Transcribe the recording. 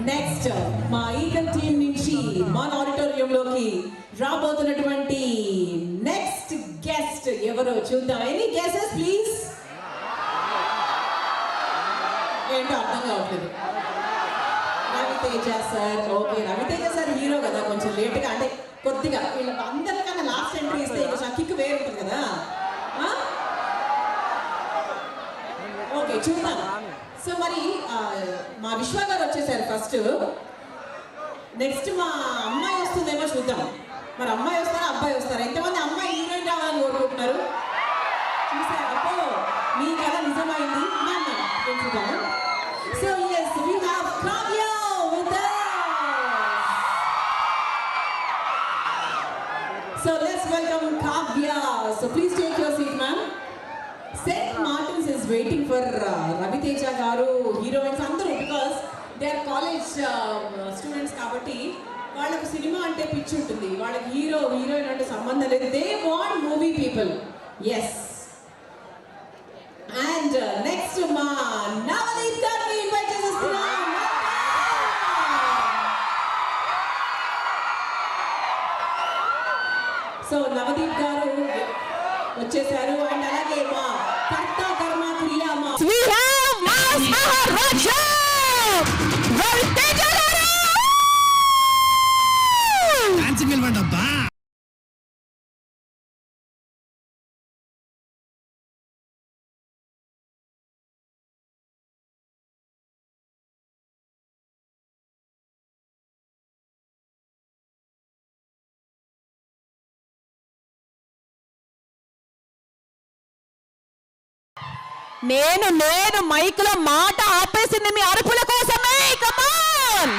Next మా eagle team నుంచి మన ఆడిటోరియంలోకి రాబోతున్నటువంటి నెక్స్ట్ గెస్ట్ ఎవరో చూద్దాం. Any guesses please? ఏంటో అర్థం కావట్లేదు. Ravi Teja sir. Okay, Ravi Teja sir hero కదా, కొంచెం లేట్గా అంటే కొద్దిగా వీళ్ళ అందరికన్నా లాస్ట్ ఎంట్రీ ఇస్తే కొంచెం కిక్ వేరు ఉంటుంది కదా. ఓకే చూద్దాం. సో మరి మా విశ్వ గారు వచ్చేసారు ఫస్ట్. నెక్స్ట్ మా అమ్మాయి వస్తుందేమో చూద్దాం. మరి అమ్మాయి వస్తారా అబ్బాయి వస్తారా? ఎంతమంది అమ్మాయి హీరోయిన్ రావాలని కోరుకుంటున్నారు? చూసారు అప్పో మీ కథ నిజమైంది. చూద్దాము. So yes, we have Kavya with us. So let's welcome Kavya. So please take your seat, ma'am. St. Martin's is waiting for Raviteja garu, heroines andaru, because they are college students kabatti వాళ్ళకు cinema అంటే పిచ్చి ఉంటుంది. వాళ్ళకి hero heroine అంటే సంబంధం లేదు. They want movie people. Yes. And next మా నవదీప్ గారిని ఇన్వైట్ చేస్తున్నాం. సో నవదీప్ గారు వచ్చేసారు. అండ్ అలాగే మా కర్త కర్మ క్రియ మా మహారాజా రవితేజ గారు డాన్సింగ్ నిలబడబ్బా. నేను మైక్ లో మాట ఆపేసింది మీ అరుపుల కోసమే. కమాన్.